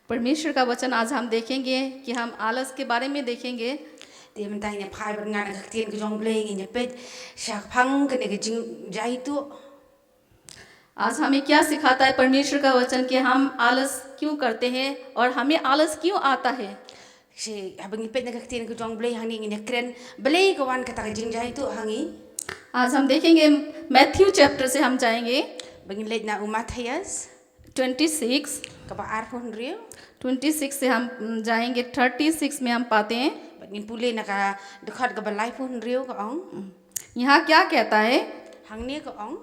परमेश्वर का वचन आज हम देखेंगे कि हम आलस के बारे में देखेंगे। Dia mentanya phai berngan kektian ke jong bleng ini pet syak phang ke ne jing jai tu. आज हमें क्या सिखाता है परमेश्वर का वचन कि हम आलस क्यों करते हैं और हमें आलस क्यों आता है। Si habang ipet ne kektian ke jong bleng hangi ini keren bleng ke wan kata ke jing jai tu hangi. आज हम देखेंगे मैथ्यू चैप्टर से हम जाएंगे Bangin let na Mathias 26 ke ba arfon rio. 26 से हम जाएंगे 36 में हम पाते हैं। Bangin pule na ka dekat ke ba lai pon rio ke ong. यहाँ क्या कहता है, Hang ni ke ong.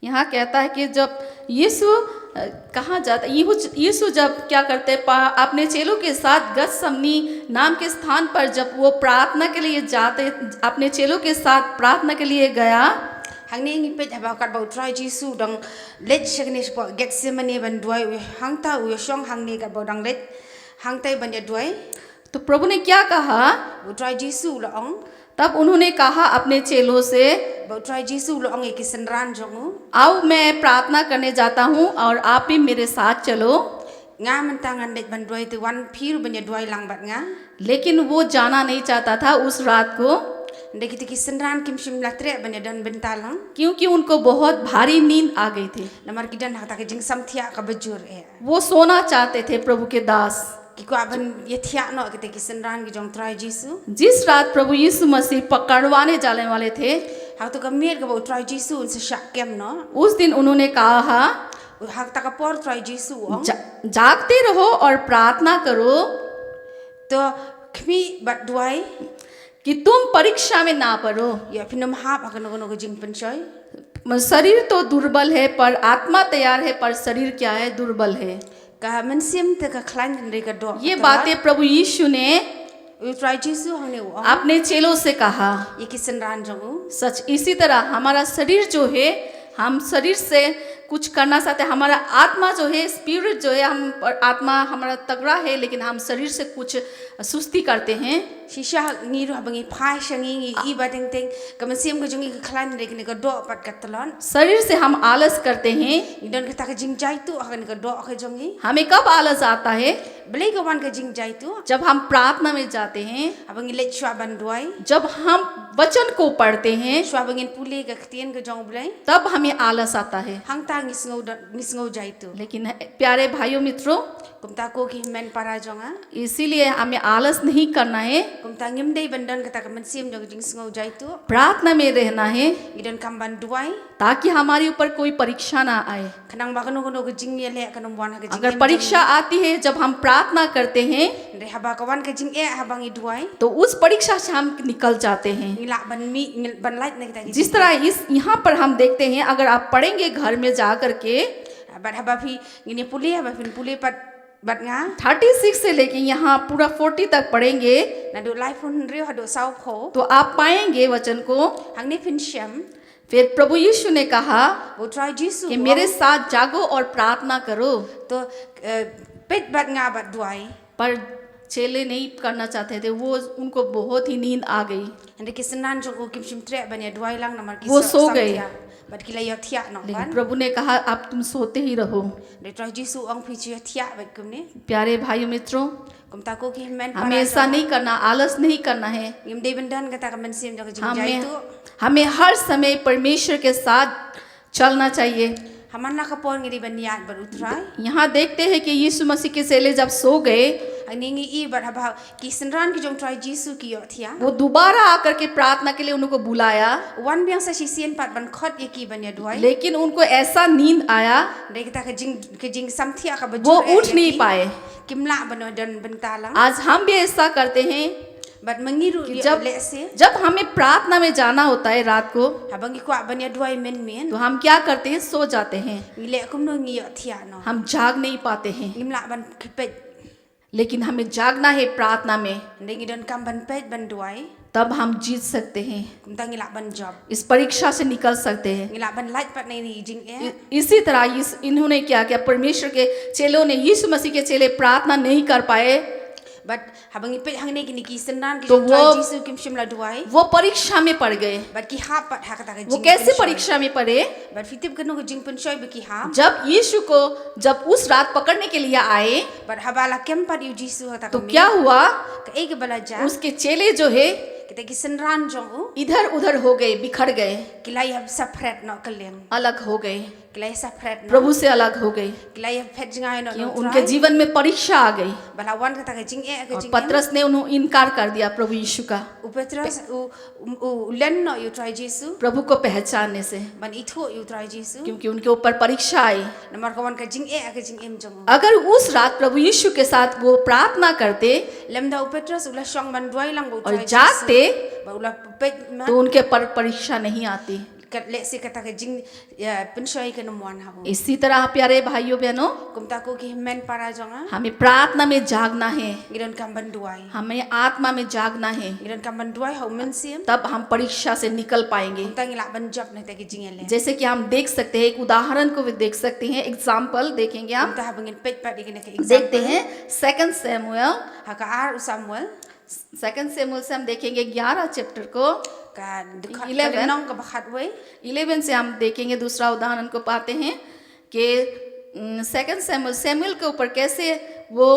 यहाँ कहता है कि जब यीशु कहाँ जाता, यीशु जब क्या करते अपने चेलों के साथ गतसमनी नाम के स्थान पर जब वो प्रार्थना के लिए जाते, अपने चेलों के साथ प्रार्थना के लिए गया। Hang ni ngipet haba kat ba try Jesu dang let shakne spot get semane ban duai hang ta u shong hang ni kat ba dang let hang tai ban ya duai. तो प्रभु ने क्या कहा, Bu try Jesu la ong. तब उन्होंने कहा अपने चेलों से, Bu try Jesu la ong ki senran jong. आओ मैं प्रार्थना करने जाता हूँ और आप भी मेरे साथ चलो। Nga mentangan let ban duai tu wan phir ban ya duai lang bat nga. लेकिन वो जाना नहीं चाहता था उस रात को, Ndek ki senran kim shim la tre ban ya dan bentalang. क्योंकि उनको बहुत भारी नींद आ गई थी। Namar ki dan hata ke jing samthia ka bejur e. वो सोना चाहते थे प्रभु के दास। Ki ko ban ye thia no ki senran ki jong try Jesu. जिस रात प्रभु यीशु मसीह पकड़वाने जाने वाले थे, Hak tu ka mir ka bu try Jesu se syak kem no. उस दिन उन्होंने कहा, Hak ta ka por try Jesu ong. जागते रहो और प्रार्थना करो To kmi bat duai कि तुम परीक्षा में ना पड़ो। ya pinam hap akan no jing pencoy. शरीर तो दुर्बल है पर आत्मा तैयार है, पर शरीर क्या है, दुर्बल है। Ka mensim te ka klan ndre ka do. ये बातें प्रभु यीशु ने U try Jesu hang ne ong. अपने चेलों से कहा। Ye ki senran jong. सच इसी तरह हमारा शरीर जो है, हम शरीर से कुछ करना चाहते हैं, हमारा आत्मा जो है, स्पिरिट जो है, हम आत्मा हमारा तगड़ा है, लेकिन हम शरीर से कुछ सुस्ती करते हैं। Shisha ngiru habangi phai shangi i bateng teng ka mensim ka jong ki klan ndre ki ka do pat ka talon. शरीर से हम आलस करते हैं। Idon ka ta ka jing jai tu akan ka do ka jong i. हमें कब आलस आता है, Blei ka wan ka jing jai tu. जब हम प्रार्थना में जाते हैं, Habangi let shwa ban duai. जब हम वचन को पढ़ते हैं, Shwa bangin pule ka ktien ka jong blei. तब हमें आलस आता है। Hang ta ngisngau jai tu. लेकिन प्यारे भाइयों मित्रों, Kum ta ko ki men para jong a. इसीलिए हमें आलस नहीं करना है, Kum ta ngim dei bandan ka ta ka mensim jong jing ngau jai tu. प्रार्थना में रहना है, Idon kam ban duai. ताकि हमारे ऊपर कोई परीक्षा ना आए। Kanang ba kanu ka jing ye le kanang wan ka jing. अगर परीक्षा आती है जब हम प्रार्थना करते हैं, Ndre haba ka wan ka jing e habangi duai. तो उस परीक्षा से हम निकल जाते हैं। Ngila ban light na kita. जिस तरह इस यहाँ पर हम देखते हैं, अगर आप पढ़ेंगे घर में जा करके, Bat haba phi ngini pule haba phin pule pat bat nga. 36 से लेके यहाँ पूरा 40 तक पढ़ेंगे, Na do life hun rio hado sau kho. तो आप पाएंगे वचन को। Hang ni phin sham. फिर प्रभु यीशु ने कहा Bo try Jesu. कि मेरे साथ जागो और प्रार्थना करो, to pet bat nga bat duai. पर चेले नहीं करना चाहते थे। वो उनको बहुत ही नींद आ गई, Ndre ki senan jong ko kim shim tre ban ya duai lang namar ki वो सो गए। Bat kila yo thia no लेकिन ban. प्रभु ने कहा अब तुम सोते ही रहो। Ndre try Jesu ong phi chi thia bat kum ni. प्यारे भाइयों मित्रों, Kum ta ko ki men हमें ऐसा नहीं करना, आलस नहीं करना है। Ngim dei bandan ka ta ka men sim jong jing jai हमें tu. हमें हर समय परमेश्वर के साथ चलना चाहिए। Haman la ka pon ngiri ban niat bar utrai. यहाँ देखते हैं कि यीशु मसीह के चेले जब सो गए, Aningi i bat haba ki senran ki jong try Jesu ki yo thia. वो दोबारा आकर के प्रार्थना के लिए उनको बुलाया, Wan biang sa sisien pat ban khot ye ki ban ya duai. लेकिन उनको ऐसा नींद आया Ndre kita ka jing sam thia ka bajur. वो उठ नहीं पाए। Kimla ban dan bentalang. आज हम भी ऐसा करते हैं Bat mengiru कि dia le se. जब हमें प्रार्थना में जाना होता है रात को, Habangi kwa ban ya duai men. तो हम क्या करते हैं, सो जाते हैं, Ngile kum no ngi yo thia no. हम जाग नहीं पाते हैं। Ngimla ban kipet. लेकिन हमें जागना है प्रार्थना में, Ndre ngi don kam ban pet ban duai. तब हम जीत सकते हैं, Kum ta ngila ban job. इस परीक्षा से निकल सकते हैं। Ngila ban light pat nei ni jing e. इसी तरह इन्होंने क्या किया, परमेश्वर के चेलों ने, यीशु मसीह के चेले प्रार्थना नहीं कर पाए, but habang ipit hang ne kini kisenan ki तो try वो- Jesu kim shimla duai वो परीक्षा में पड़ गए। but ki ha pat ha kata वो कैसे परीक्षा में पड़े? but fitip kanu ko jing pen shoy be ki ha जब यीशु को जब उस रात पकड़ने के लिए आए but habala kem pat yu Jesu hata तो क्या हुआ? ka ek bala ja उसके चेले जो है kita kisenran jong u इधर उधर हो गए, बिखर गए, kilai hab sapret no kaleng अलग हो गए, kilai sapret no प्रभु से अलग हो गए। kilai phet jingai no क्यों? no उनके जीवन में परीक्षा आ गई bala wan kata ka jing e ka और jing पतरस ने उन्हें इनकार कर दिया प्रभु यीशु का, u Petros u len no you try Jesu प्रभु को पहचानने से, ban itho you try Jesu क्योंकि उनके ऊपर परीक्षा आई। namar kawan ka jing e ka jing em jong अगर उस रात प्रभु यीशु के साथ वो प्रार्थना करते lemda u Petros ula shong ban duai lang u और try जागते ba ula pet ma तो उनके पर परीक्षा नहीं आती। kat le se kata ka jing pensoi ka no mon ha इसी तरह प्यारे भाइयों बहनों, kum ta ko ki men para jonga हमें प्रार्थना में जागना है, gidan kam ban duai हमें आत्मा में जागना है, gidan kam ban duai ho men sim तब हम परीक्षा से निकल पाएंगे। ta ngila ban job na ta ki jing ele जैसे कि हम देख सकते हैं, एक उदाहरण को भी देख सकते हैं, एग्जाम्पल देखेंगे हम। ta habangin pet pat digina ka देखते example हैं 2 Samuel, ha ka ar u Samuel 2 Samuel से हम देखेंगे 11 चैप्टर को, ka dekhat 11 ka nong ka bakhat we 11 से हम देखेंगे दूसरा उदाहरण को पाते हैं कि 2 सैमुएल के ऊपर कैसे वो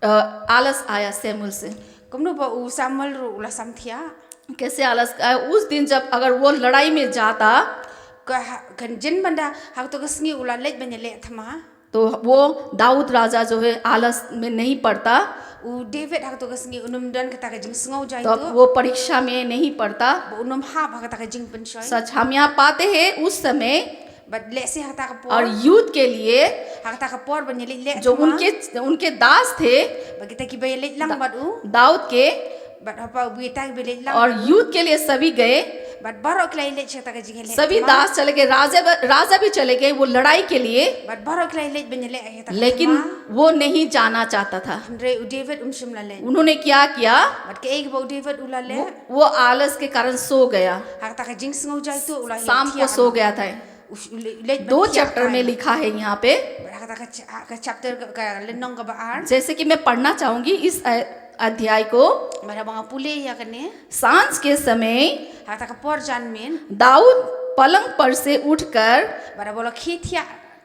आलस आया सैमुएल से, kum no ba u Samuel ru ula samthia कैसे आलस आया। उस दिन जब अगर वो लड़ाई में जाता ka kan jin banda ha to ka sngi ula lej ban le thama तो वो दाऊद राजा जो है आलस में नहीं पड़ता, u David ha to ka sngi unum dan ka ta ka jing sngo jai तो tu वो परीक्षा में नहीं पड़ता। unum ha ba ka ta ka jing pensoi सच हम यहाँ पाते हैं उस समय, but le se ha ta ka por और युद्ध के लिए ha ta ka por ban le जो उनके दास थे ba kita ki bay le lang bat u Dawood के, but ha pa u ta be le lang और युद्ध के लिए सभी गए, but baro klai le che ta ka jing le सभी दास चले गए, राजा भी चले गए वो लड़ाई के लिए, but baro klai le ban le ta लेकिन वो नहीं जाना चाहता था। re u David shimla le उन्होंने क्या किया? but ke ek ba David ula le वो आलस के कारण सो गया, ha ta ka jing sngo jai tu ula शाम को सो गया था। le 2 चैप्टर में लिखा है यहाँ पे, ha ta ka chapter ka le nong ka ba ar जैसे कि मैं पढ़ना चाहूंगी इस अध्याय को। bara mga pule ya kane सांझ के समय ha ta ka por jan min Dawood पलंग पर से उठकर bara bola khithia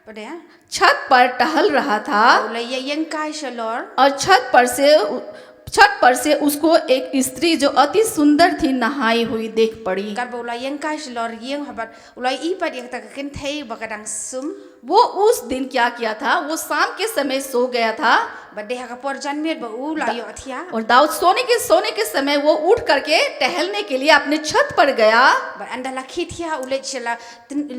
pada छत पर टहल रहा था, ula yang kai shalor और छत पर से उसको एक स्त्री जो अति सुंदर थी नहाई हुई देख पड़ी। kar bola yang kai shalor yang habat ula ipat yang ta ka ken thei bakadang sum वो उस दिन क्या किया था? वो शाम के समय सो गया था, bade ha ka por jan mit ba ula yo athia और दाऊद सोने के समय वो उठ करके टहलने के लिए अपने छत पर गया। ba andala khithia ule chela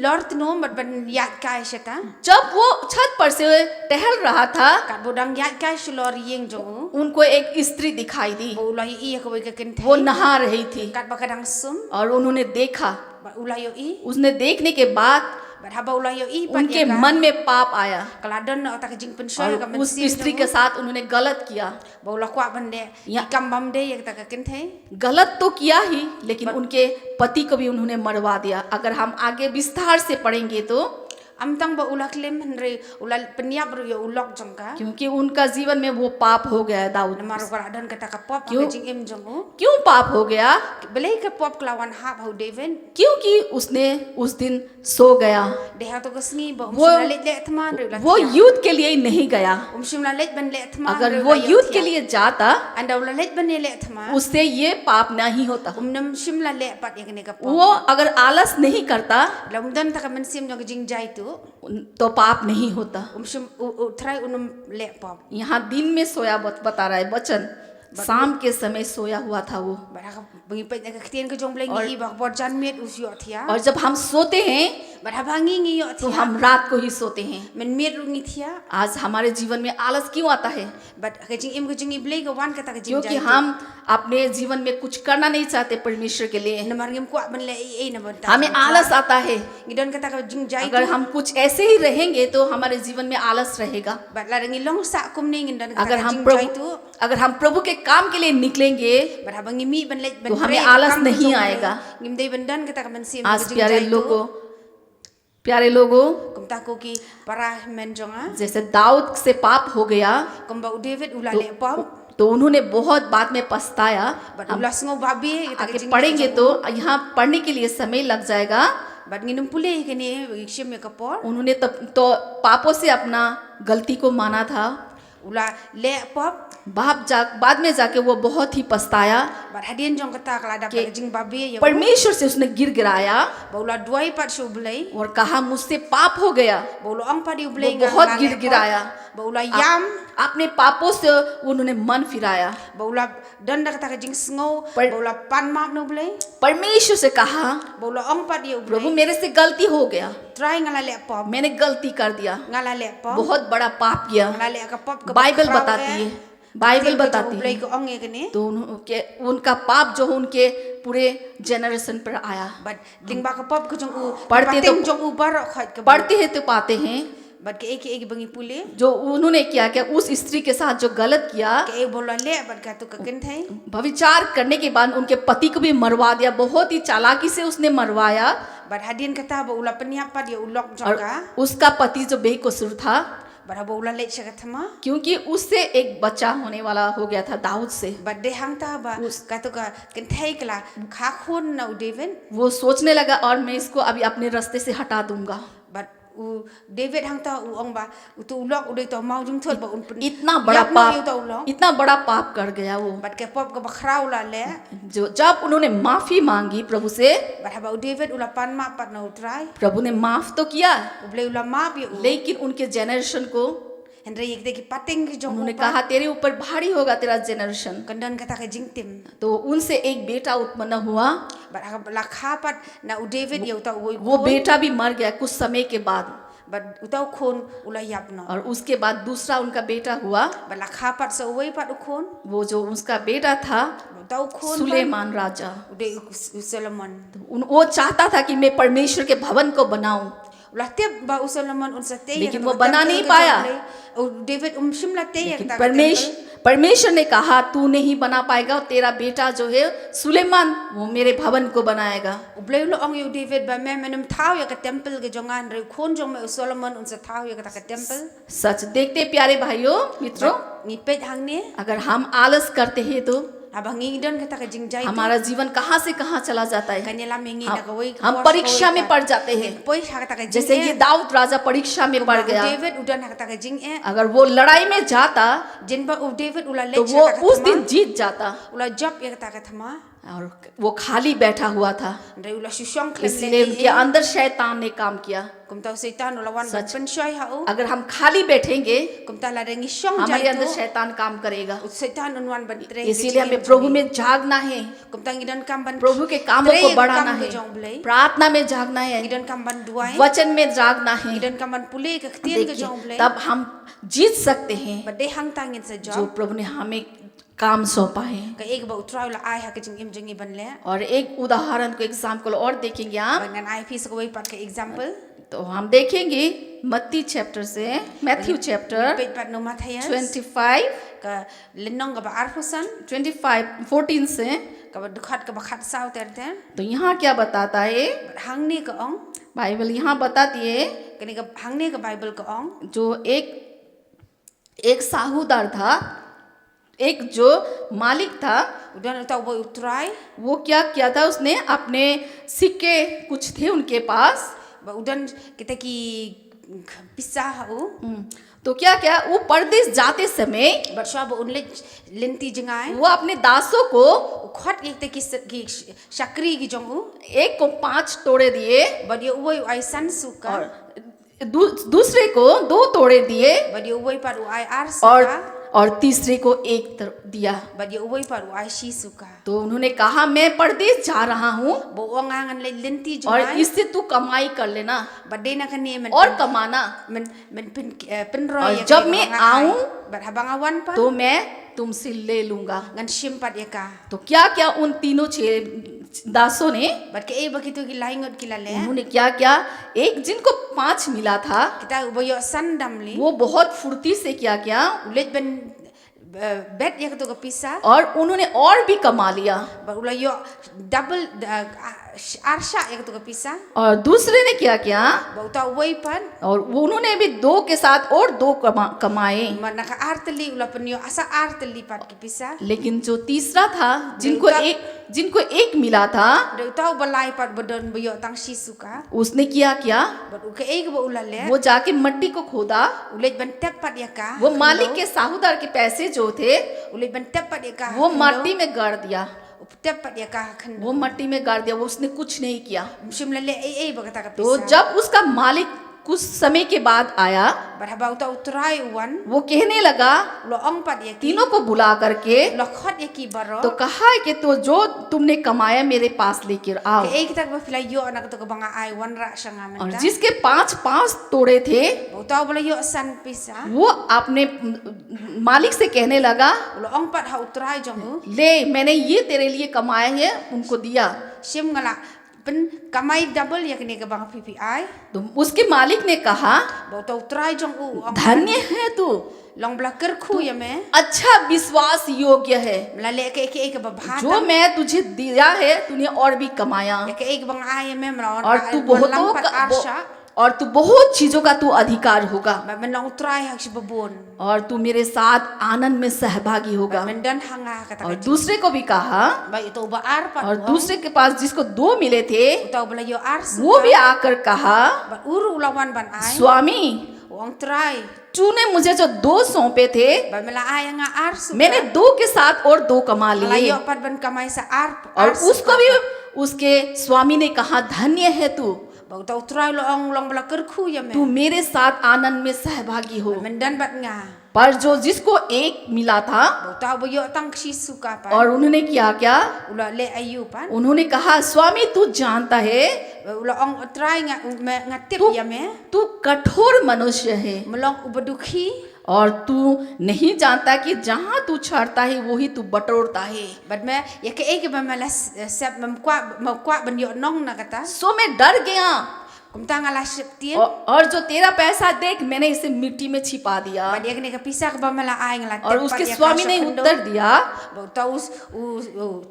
lor tno bat ban ya kai shata जब वो छत पर से टहल रहा था, kar bodang ya kai shalor yang jo उनको एक स्त्री दिखाई दी, ba ula i ka ka ken वो thei नहा रही थी, kar bakadang sum और उन्होंने देखा। ba ula yo i उसने देखने के बाद ba ha ba ula yo i pat उनके मन में पाप आया kaladon na ta ka jing pensoi और ka उस mensim स्त्री के साथ उन्होंने गलत किया। ba ula kwa ban de Ya- ikam bam de yang ta ka ken thei गलत तो किया ही, लेकिन उनके पति को भी उन्होंने मरवा दिया। अगर हम आगे विस्तार से पढ़ेंगे तो, amtang ba ula klem henry ula penyap ru yo ulok jongka क्योंकि उनका जीवन में वो पाप हो गया है Dawood. namar kaladon ka ta ka pop क्यों? ka jing em jongu क्यों पाप हो गया? belai ka pop klawan ha ba David क्योंकि उसने उस दिन सो गया। de ha to ka sngi ba वो- umshim let le thman ru la वो युद्ध के लिए नहीं गया। umshim la let ban le thman अगर वो युद्ध के लिए जाता anda ula let ban le thman उससे ये पाप नहीं होता। umnam shim la le pat yang ne ka pop वो अगर आलस नहीं करता lam dan ta ka mensim jong jing jai tu तो पाप नहीं होता। umshim try unum le pop यहाँ दिन में सोया बता रहा है वचन, शाम के समय सोया हुआ था वो। bara ka bangi pa ka ktien ka jong bleng i ba bor jan met us yo thia और जब हम सोते हैं bara bangi ngi yo तो thia हम रात को ही सोते हैं। men met ru ngi thia आज हमारे जीवन में आलस क्यों आता है? but ka jing im ka jing i blei ka wan ka ta ka jing क्योंकि jai हम अपने जीवन में कुछ करना नहीं चाहते परमेश्वर के लिए। namar ngim kwa ban le ei na ban ta हमें आलस आता है। ngidon ka ta ka jing jai अगर हम कुछ ऐसे ही रहेंगे तो हमारे जीवन में आलस रहेगा। but la ngi long sa kum ni ngidon ka अगर ta ka हम jing jai tu अगर हम प्रभु के काम के लिए निकलेंगे bara bangi mi ban le तो हमें आलस नहीं आएगा। ngim dei ban dan ka ta ka men sim आज प्यारे लोगों, प्यारे लोगों, kum ta ko ki para men jonga जैसे दाऊद से पाप हो गया kum ba David ula le pom तो उन्होंने बहुत बाद में पछताया। but हम ula sngo babi kita आगे jing पढ़ेंगे तो यहाँ पढ़ने के लिए समय लग जाएगा। but nginum pule kini ikshim me kapor उन्होंने तब तो पापों से अपना गलती को माना था। ula le pop बाद में जाके वो बहुत ही पछताया। but hadien jong kata kala da कि jing babi ya परमेश्वर से उसने गिर गिराया ba ula duai pat su blai और कहा मुझसे पाप हो गया। ba ula ong padi blai वो बहुत गिड़गिड़ाया। ba ula yam अपने पापों से उन्होंने मन फिराया। ba ula danda kata jing sngo पर- ba ula pan map no blai परमेश्वर से कहा ba ula ong padi ya प्रभु blai मेरे से गलती हो गया, try ngala le pop मैंने गलती कर दिया, ngala le pop बहुत बड़ा पाप किया। ngala le ka pop ka Bible बताती है, बाइबल बताती blai है ko ong ekene तो उनका पाप जो उनके पूरे जनरेशन पर आया। but ding ba ka pop ko jong u पढ़ते तो- pating jong u bar khat ka पढ़ते हैं तो पाते हैं but ke ek bangi pule जो उन्होंने किया क्या उस स्त्री के साथ जो गलत किया, ke ek bola le but ka tu ka ken thai व्यभिचार करने के बाद उनके पति को भी मरवा दिया, बहुत ही चालाकी से उसने मरवाया। but hadien kata ba ula penya pa dia ulok और jong ka उसका पति जो बेकसूर था but ba ula le chaka thama क्योंकि उससे एक बच्चा होने वाला हो गया था दाऊद से। but de hang ta ba ka tu ka ken thai kala kha khon na David वो सोचने लगा और मैं इसको अभी अपने रास्ते से हटा दूंगा। but u David hang ta u ong ba u tu ulok u de to mau jung thot ba un इतना बड़ा yap na yu ta पाप, ulok इतना बड़ा पाप कर गया वो। but ke pop ka ba khrau la le जो जब उन्होंने माफी मांगी प्रभु से, but ba u David ula pan ma pat na u try प्रभु ने माफ तो किया, u ble ula ma bi u लेकिन उनके जनरेशन को Henry ek de ki pating ki jong उन्होंने u कहा तेरे ऊपर भारी होगा तेरा generation. kandan kata ka jing tim तो उनसे एक बेटा उत्पन्न हुआ, but la kha pat na u David ya uta u वो बेटा भी मर गया कुछ समय के बाद। but uta khon ula yap no और उसके बाद दूसरा उनका बेटा हुआ, but la kha pat sa uai pat u khon वो जो उसका बेटा था uta u khon सुलेमान राजा। ude Solomon वो चाहता था कि मैं परमेश्वर के भवन को बनाऊं, ulah tiap ba u Solomon un sa te लेकिन वो बना नहीं पाया। David shim la te ya लेकिन परमेश्वर ने कहा तू नहीं बना पाएगा, तेरा बेटा जो है सुलेमान वो मेरे भवन को बनाएगा। ublay lo ang yu David ba me menum thau ya ka temple ke jongan re khon jong me Solomon un sa thau ya ka temple सच देखते प्यारे भाइयों मित्रों, ni pet hang ne अगर हम आलस करते हैं तो abang ngi don kata ka jing jai हमारा जीवन कहाँ से कहाँ चला जाता है। kanyala mengi na ka wai हम परीक्षा में पड़ जाते हैं, poi ha kata ka jing जैसे ये दाऊद राजा परीक्षा में पड़ गया। David udan ha kata ka jing अगर वो लड़ाई में जाता jin ba u David ula तो le वो उस दिन जीत जाता, ula job ya kata ka thama और वो खाली बैठा हुआ था। re ula shushong इसलिए उनके अंदर शैतान ने काम किया। kum tau setan ula wan ban shoy ha u अगर हम खाली बैठेंगे kum ta la rengi shong हमारे jai अंदर tu शैतान काम करेगा। setan unwan ban tre इसीलिए हमें प्रभु में जागना है, kum ta ngidan kam ban प्रभु के कामों को बढ़ाना है, jong blai प्रार्थना में जागना है, ngidan kam ban duai वचन में जागना है। ngidan kam ban pule ka ktien ka jong blai तब हम जीत सकते हैं ba de hang tangin sa जो job प्रभु ने हमें काम सौंपा है। ka ek ba utrai la ai ha ka jing im jing ban le और एक उदाहरण को एग्जाम्पल और देखेंगे आप, ba ngan ai fi sa ko wai pat ka example तो हम देखेंगे मत्ती चैप्टर से, Matthew chapter pet pat no Matthias 25 ka lenong ka ba arfusan 14 से। ka ba dukhat ka ba khat saw ter ter तो यहाँ क्या बताता है hang ne ka ong Bible, यहाँ बताती है kani ka hang ne ka Bible ka ong जो एक साहूदार था, एक जो मालिक था, udan utau boy utrai वो क्या किया था उसने अपने सिक्के कुछ थे उनके पास, ba udan kita ki pisah ha u तो क्या क्या वो परदेश जाते समय ba sha ba unle lenti jingai वो अपने दासों को khot ek te ki shakri ki jong u एक को 5 तोड़े दिए ba dia uai ai san suka और दूसरे को 2 तोड़े दिए ba dia uai par u ai ar और suka तीसरे को 1 दिया। ba dia uai par u ai shi suka तो उन्होंने कहा मैं परदेश जा रहा हूँ bo ongangan le lenti और jingai इससे तू कमाई कर लेना ba de na kani men और कमाना, men pin और roy जब मैं आऊं ba habang awan pa तो मैं तुमसे ले लूंगा। ngan shim pat ya ka तो क्या क्या उन तीनों दासों ने, ba ke e ba kitu ki laingot ki la le उन्होंने क्या क्या, एक जिनको 5 मिला था kita uboyo san damli वो बहुत फुर्ती से क्या क्या ulet ben bet ya ketu kapisa और उन्होंने और भी कमा लिया। ba ula yo double arsha ya ketu kapisa और दूसरे ने क्या किया, ba uta wei pan और उन्होंने भी 2 के साथ और 2 कमाए। mana ka arteli ula pen yo asa arteli pat kipisa लेकिन जो तीसरा था, जिनको एक मिला था, de uta balai pat badon ba yo tang shisuka उसने क्या किया, ba uke ek ba ula le वो जाके मिट्टी को खोदा। ulej ban tep pat ya ka वो मालिक के साहूकार के पैसे जो थे ulej ban tep pat ya ka वो मिट्टी में गाड़ दिया, tep pat ya ka khan वो मिट्टी में गाड़ दिया, वो उसने कुछ नहीं किया। shimla le ei ba kata तो kapisa जब उसका मालिक कुछ समय के बाद आया, ba uta utrai wan वो कहने लगा, lo ong pat ya ki तीनों को बुला करके lo khot ya ki baro तो कहा है कि तो जो तुमने कमाया मेरे पास लेकर आओ। ke ek tak ba fila yo anak to banga ai wan ra sanga और menta जिसके 5 तोड़े थे uta bala yo san pisa वो अपने मालिक से कहने लगा, lo ong pat ha utrai jong ले मैंने ये तेरे लिए कमाया है, उनको दिया। sim ngala pen kamai double ya kene ke banga PPI तो उसके मालिक ने कहा, ba uta utrai jong ong धन्य है तू, long bla ker khu ya me अच्छा विश्वास योग्य है, mla le ke ek ba bha जो मैं तुझे दिया है तूने और भी कमाया, ya ke ek banga ai me mla और तू और तू बहुत चीजों का तू अधिकार होगा, men long utrai hak si babon और तू मेरे साथ आनंद में सहभागी होगा। men dan hanga kata और दूसरे को भी कहा, ba itu ba ar pat और दूसरे के पास जिसको 2 मिले थे uta bala yo ar वो भी आकर कहा, ba uru ulawan ban ai स्वामी ong try तूने मुझे जो 2 सौंपे थे ba mela ai nga ar su मैंने 2 के साथ और 2 कमा लिए। yo pat ban kamai sa ar और उसको भी उसके स्वामी ने कहा, धन्य है तू, ba uta utrai lo ong long bala ker khu ya me तू मेरे साथ आनंद में सहभागी हो। men dan bat nga पर जो जिसको 1 मिला था, ba uta ba yo tang si suka pa और उन्होंने क्या क्या, ula le ayu pan उन्होंने कहा, स्वामी तू जानता है ula ong utrai nga nga tip तू ya me तू कठोर मनुष्य है, melong ubadukhi और तू नहीं जानता कि जहाँ तू छाड़ता है वही तू बटोरता है। bat me ya ke ek ba mala sep kwa ban yo nong na kata सो मैं डर गया, kum ta nga la sep tien और जो तेरा पैसा देख मैंने इसे मिट्टी में छिपा दिया। ba dia kene ka pisa ka ba mala ai nga la और उसके स्वामी ने उत्तर दिया, ba uta us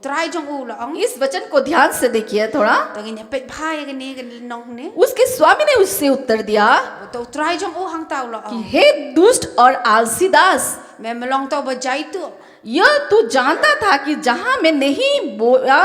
try jong u la ong इस वचन को ध्यान से देखिए थोड़ा। tangin pet bha ya kene nong ne उसके स्वामी ने उससे उत्तर दिया uta try jong u hang tau la कि ong हे दुष्ट और आलसी दास, me melong tau ba jai tu यह तू जानता था कि जहाँ मैं नहीं बोया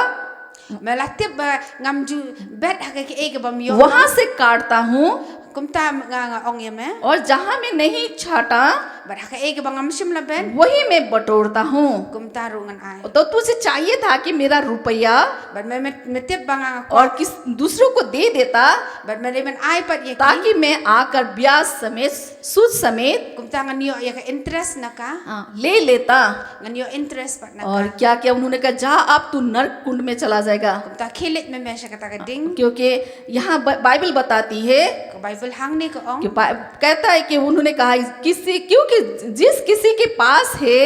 me la tip ba ngam ju bet ha ke ek ba myo वहां से काटता हूँ, kum ta nga ong ya me और जहाँ मैं नहीं छाटा ba ha ke ek ba ngam sim la ben वही मैं बटोरता हूँ। kum ta ru ngan ai तो तुझे चाहिए था कि मेरा रुपया ba me tip ba nga और किस दूसरों को दे देता, ba me le ben ai pat ya ki ताकि मैं आकर ब्याज समेत सूद समेत kum ta ngan yo ya ka interest na ka ले लेता। ngan yo interest pat na और ka क्या क्या उन्होंने कहा, जा अब तू नरक कुंड में चला जाएगा, kum ta khilit me sha kata ka ding क्योंकि यहाँ बाइबल बताती है ka bible hang ne ka ong कि कहता है कि उन्होंने कहा किसी, क्योंकि जिस किसी के पास है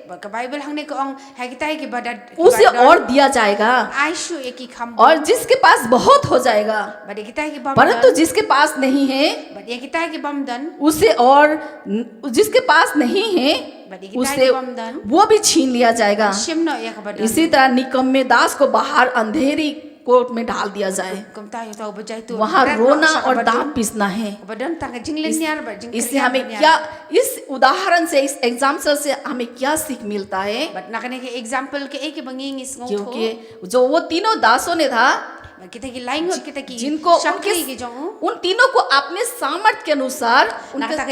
ba ka bible hang ne ka ong ha kita ki ba da उसे और दिया जाएगा, ai shu ya ki kham और जिसके पास बहुत हो जाएगा, ba de kita ki bam परंतु जिसके पास नहीं है ba de kita ki bam dan उसे, और जिसके पास नहीं है ba de kita उसे ki bam dan वो भी छीन लिया जाएगा। shim no ya ka ba dan इसी तरह निकम्मे दास को बाहर अंधेरी कोर्ट में डाल दिया जाए, kum ta yo tau ba jai tu वहां रोना और दांत पीसना है। ba dan ta ka jinglen niar ba jing इससे हमें क्या, इस उदाहरण से, इस एग्जाम्पल से हमें क्या सीख मिलता है, but nakane ke example ke ek bangingis ngong क्योंकि जो वो तीनों दासों ने था, kita ki lain ngot kita ki जिनको shakri ki jong उन तीनों को अपने सामर्थ्य के अनुसार, nak उनके ta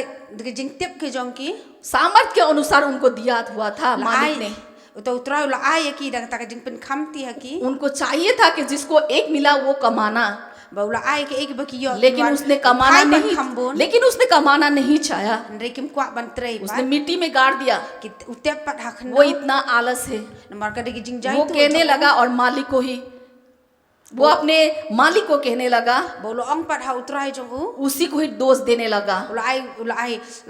ke jing tip ke jong ki सामर्थ्य के अनुसार उनको दिया हुआ था मालिक ने। uta utra la ay ki dang ta ka jing pen khamti ha ki उनको चाहिए था कि जिसको 1 मिला वो कमाना, ba ula ay ke ek ba ki yo लेकिन उसने कमाना नहीं, लेकिन उसने कमाना नहीं चाहा, rekim kwa ban trei उसने मिट्टी में गाड़ दिया। ki utep pat ha khn वो इतना आलस है, namar ka de ki jing jai वो tu कहने लगा, और मालिक को ही, वो अपने मालिक को कहने लगा, bolo ong pat ha utrai jong उसी को ही दोष देने लगा। ula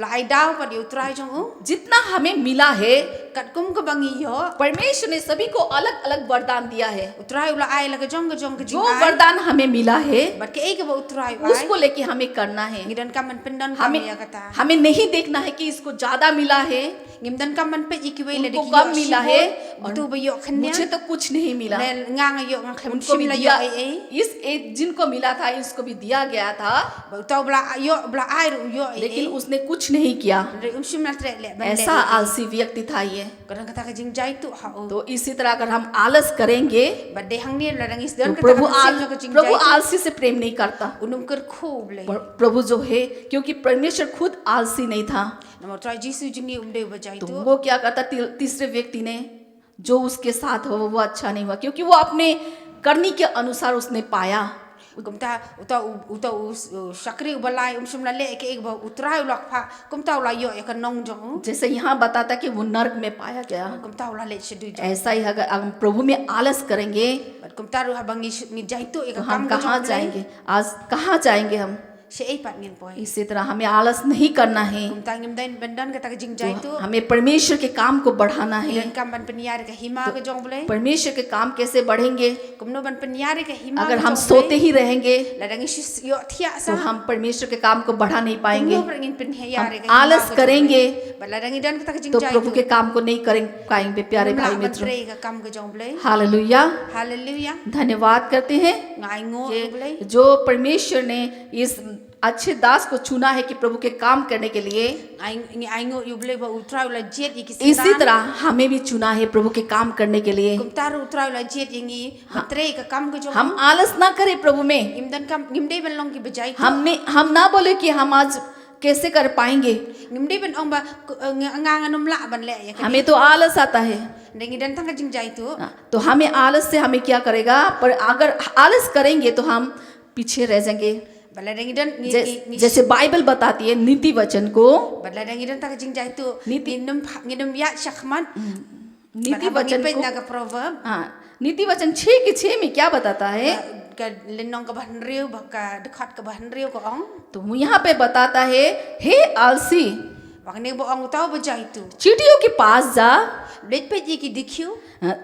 ai daw pat utrai jong जितना हमें मिला है, kat kum ka bangi yo परमेश्वर ने सभी को अलग अलग वरदान दिया है। utrai ula ai la ka jong ka जो jing ai वरदान हमें मिला है but ke ek ba utrai उसको लेके हमें करना है। ngidan ka man pendan हमें kami ya kata हमें नहीं देखना है कि इसको ज्यादा मिला है, ngimdan kam man pe ikiwe le उनको कम मिला है और tu ba yo khanya मुझे तो कुछ नहीं मिला le ngang yo ngang khlem उनको भी shim la yo दिया ai इस एक जिनको मिला था इसको भी दिया गया था ba taw bla yo bla ai ru yo ai लेकिन उसने कुछ नहीं किया re shim la tre le ban ऐसा आलसी व्यक्ति था ये kadang kata ka jing jai tu ha o तो इसी तरह अगर हम आलस करेंगे ba de hang ni la rang is तो don प्रभु kata ka jing प्रभु jai आलसी से प्रेम नहीं करता unum ker khob le प्रभु जो है क्योंकि परमेश्वर खुद आलसी नहीं था namo try jisu jing ni umde ba jai तो tu वो क्या करता तीसरे व्यक्ति ने जो उसके साथ हुआ वो अच्छा नहीं हुआ क्योंकि वो अपने करनी के अनुसार उसने पाया kumta uta sakri ubalai shim la le ke ek ba utrai ulak pha kumta ula yo ek nong jong जैसे यहाँ बताता कि वो नर्क में पाया गया kumta ula le chedu ऐसा ही अगर हम प्रभु में आलस करेंगे but kumta ru habang ni jai tu ek तो हम kam ka कहाँ जाएंगे आज कहाँ जाएंगे हम se ei pat ngin poi इसी तरह हमें आलस नहीं करना है kumta ngim dain bendan kata ka jing jai tu हमें परमेश्वर के काम को बढ़ाना है len kam ban penyar ka hima ka jong bole परमेश्वर के काम कैसे बढ़ेंगे kumno ban penyar ka hima अगर हम सोते ही रहेंगे ladang is yo thia तो sa हम परमेश्वर के काम को बढ़ा नहीं पाएंगे kumno ngin penyar हम ka आलस करेंगे ladang idan kata ka jing तो jai प्रभु के काम को नहीं करें पाएंगे प्यारे भाई मित्रों tre ka kam ka jong bole hallelujah hallelujah धन्यवाद करते हैं ngai ngo bole जो परमेश्वर ने इस अच्छे दास को चुना है कि प्रभु के काम करने के लिए ai ngo yu bole ba utrai ula jet iki इसी तरह हमें भी चुना है प्रभु के काम करने के लिए kumtar utrai ula jet ingi tre ka kam ka jong हम आलस ना करें प्रभु में ngimdan kam ngimdei ban long ki bajai हम ना बोले कि हम आज कैसे कर पाएंगे ngimdei ban ong ba ngang anum la ban le ya हमें तो आलस आता है dengi dan tang ka jing jai tu तो हमें आलस से हमें क्या करेगा पर अगर आलस करेंगे तो हम पीछे रह जाएंगे bala dengi dan जैसे बाइबल बताती है नीति वचन को bala dengi dan tang ka jing jai tu नीति nginum ya shakman नीति वचन pe को na ka proverb हाँ नीति वचन 6:6 में क्या बताता है ka lenong ka ban riu ba ka dekhat ka ban riu ko ong तो यहाँ पे बताता है हे आलसी bang ne bo ong tau bajai tu चींटियों के पास जा let pe ji ki dikhiu